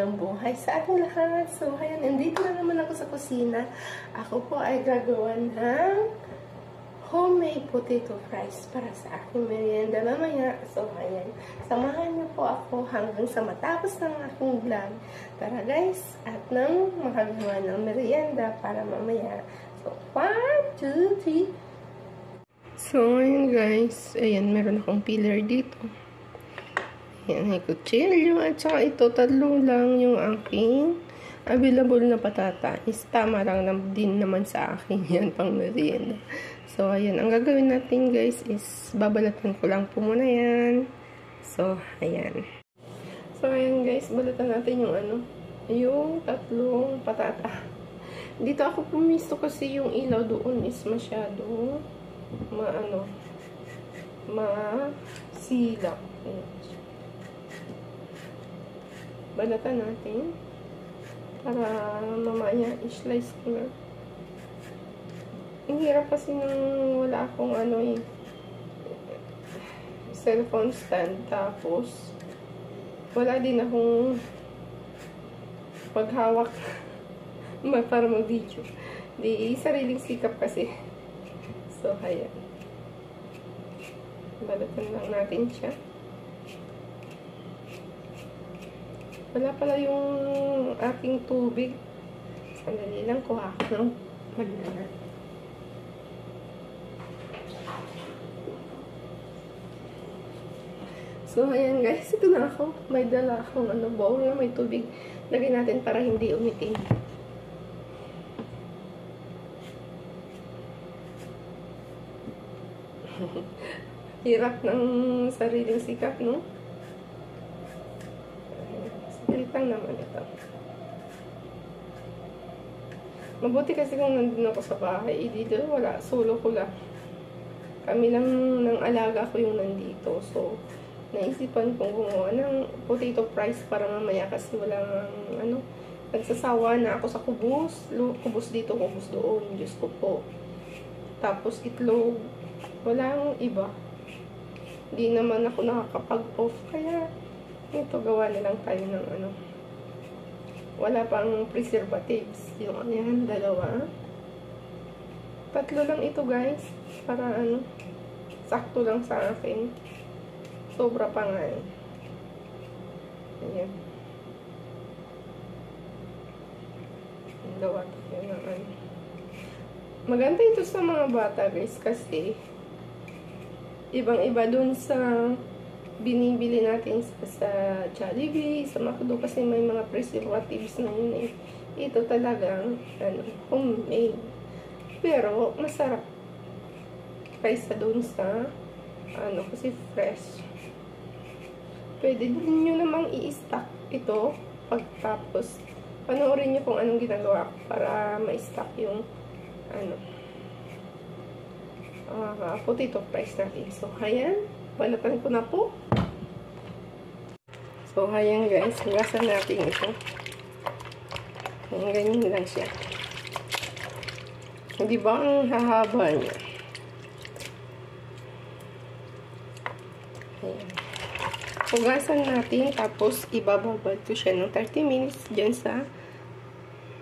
magandang buhay sa ating lahat. So, ayan, nandito na naman ako sa kusina. Ako po ay gagawa ng homemade potato fries para sa aking merienda mamaya. So, ayan, samahan niyo po ako hanggang sa matapos ng aking vlog. Tara guys, at nang makagawa ng merienda para mamaya. So, 1, 2, 3. So, ayan guys, ayan, meron akong peeler dito. Yan, may kutsilyo. At saka ito, 3 lang yung aking available na patata. Is tama lang din naman sa akin yan, pang merienda. So, ayan. Ang gagawin natin, guys, is babalatan ko lang po muna yan. So, ayan. So, ayan, guys. Balatan natin yung yung 3 patata. Dito ako pumisto kasi yung ilaw doon is masyado masilaw. Ayan. Balatan natin para mamaya i-slice ko na. Ang hirap kasi nung wala akong cellphone stand, tapos wala din akong paghawak para mag-video. Di sariling sikap kasi. So, ayan. Balatan lang natin siya. Wala pala yung ating tubig. Sandali lang, kuha ko ng maglalat. So, ayan guys. Ito na ako. May dala akong bowl na may tubig. Lagyan natin para hindi umitim. Hirap ng sariling sikap, no? Lang naman ito. Mabuti kasi kung nandun ako sa bahay. Dito wala. Solo ko lang. Kami lang ng alaga ko yung nandito. So, naisipan kong gumawa ng potato fries para mamaya kasi walang nagsasawa na ako sa kubos. Kubos dito, kubos doon. Diyos ko po. Tapos itlog. Walang iba. Hindi naman ako nakakapag-off. Kaya ito, gawa na lang tayo ng wala pang preservatives. Yung yan, 2. 3 lang ito guys. Para sakto lang sa akin. Sobra pa nga. Ayan. Gawa tayo ng maganda ito sa mga bata guys kasi ibang-iba dun sa binibili natin sa Jollibee, sa McDo kasi may mga preservatives na yun eh. Ito talagang homemade. Pero masarap kaysa doon sa kasi fresh. Pwede din nyo namang i-stock ito pagtapos panoorin nyo kung anong ginagawa ko para ma-stock yung potato fries natin. So, ayan. Balatan ko na po. So, ayan guys. Hugasan natin ito. Ganyan lang siya. Hindi ba ang hahaba niya? Ayan. Hugasan natin. Tapos, ibababad ko siya ng 30 minutes dyan sa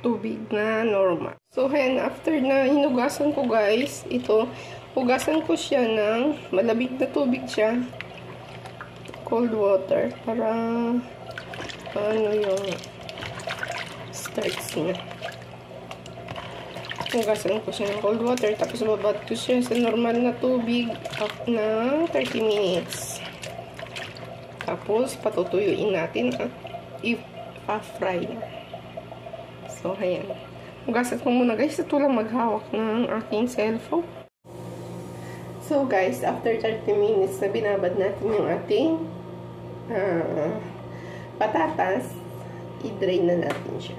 tubig na normal. So, ayan. After na hinugasan ko guys, ito, hugasan ko siya ng malamig na tubig siya. Cold water. Para yung starch niya. Hugasan ko siya ng cold water. Tapos babad ko siya sa normal na tubig ng 30 minutes. Tapos patutuyuin natin at i-fry na. So, ayan. Hugasan ko muna guys. Ito lang maghawak ng aking cellphone. So guys, after 30 minutes na binabad natin yung ating patatas, i-drain na natin siya.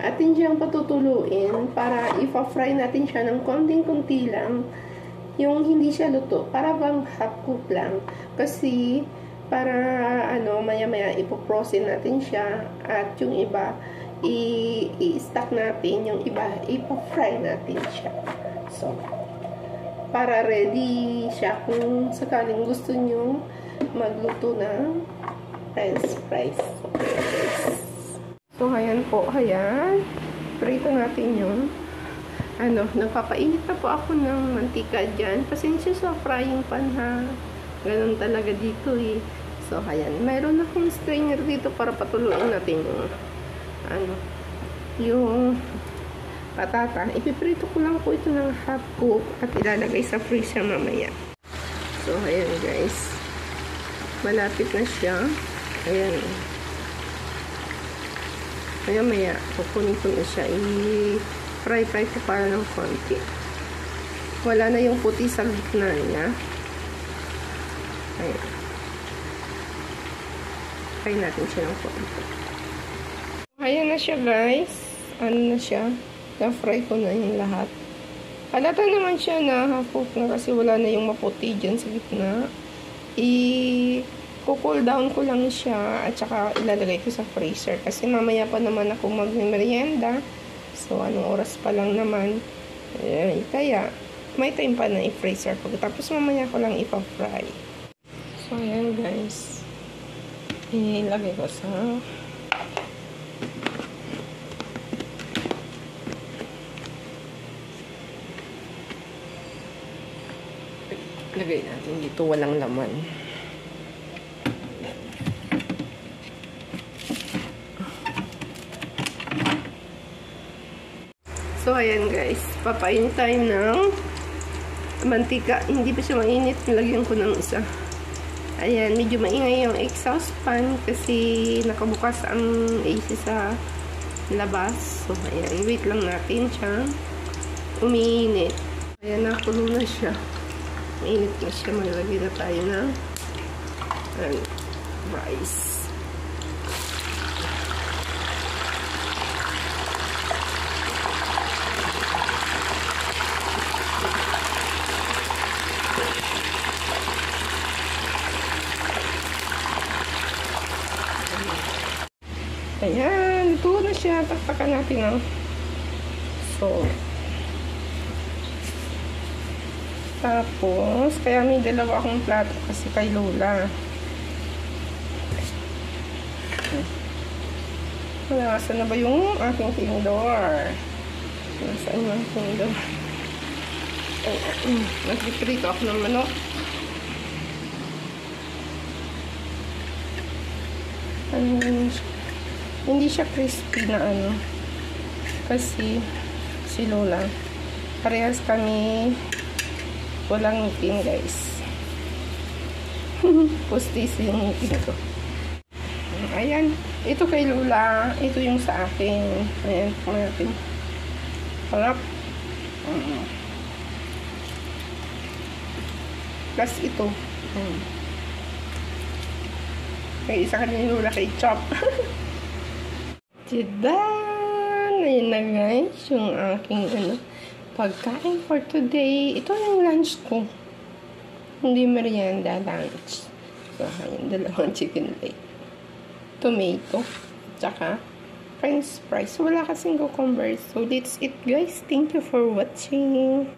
Atin siyang patutuluin para ipa-fry natin siya ng konting-kunti lang, yung hindi siya luto, para bang half cook lang. Kasi para maya-maya ipo-frozen natin siya at yung iba i-stack natin, yung iba ipa-fry natin siya. So, para ready siya kung sakaling gusto nyo magluto ng french fries. So, ayan po. Ayan. Prito natin yung nagpapainit na po ako ng mantika dyan. Pasensya sa frying pan ha. Ganun talaga dito eh. So, ayan. Mayroon akong strainer dito para patuluin natin yung patata. Ipiprito ko lang po ito ng half cook at ilalagay sa freezer mamaya. So, ayan guys. Malapit na siya. Ayan. Maya kukunin ko na siya. I-fry ko para ng konti. Wala na yung puti sa gitna niya. Ayan. Fry natin siya ng konti. Ayan na siya guys. Ano na siya? Na-fry ko na yung lahat. Halata naman siya na half-cook na kasi wala na yung maputi dyan sa gitna. I-cool down ko lang siya at saka ilalagay ko sa freezer. Kasi mamaya pa naman ako mag-merienda. So, anong oras pa lang naman. Kaya, may time pa na i-freezer. Pagkatapos mamaya ko lang ipa-fry. So, ayan guys. Ilagay ko sa lagay natin dito, walang laman. So, ayan guys. Papainit tayo ng mantika. Hindi pa siya mainit. Nilagyan ko ng isa. Ayan, medyo maingay yung exhaust fan kasi nakabukas ang AC sa labas. So, ayan. Wait lang natin siya. Umiinit. Ayan, nakulo na siya. Mainit na siya. Maglagay na tayo ng rice. Ayan. Ito na siya. Taktakan natin ang salt. Tapos, kaya may dalawa akong plato kasi kay Lola. Nasaan na ba yung aking tindor? Nasaan yung tindor? Nagpiprito ako ng manok. Hindi siya crispy na kasi si Lola. Parehas kami walang ngipin guys. Pustis yung ngipin ko. Ayan. Ito kay Lola. Ito yung sa akin. Ayan. Natin. Harap. Plus ito. Kay isa ka ni Lola kay Chop. Diyan. Ayan na guys. Yung aking pagkain for today. Ito yung lunch ko. Hindi merienda, lunch. So, ayan, dalawang chicken leg. Tomato. Tsaka, french fries. Wala kasing cucumber. So, that's it guys. Thank you for watching.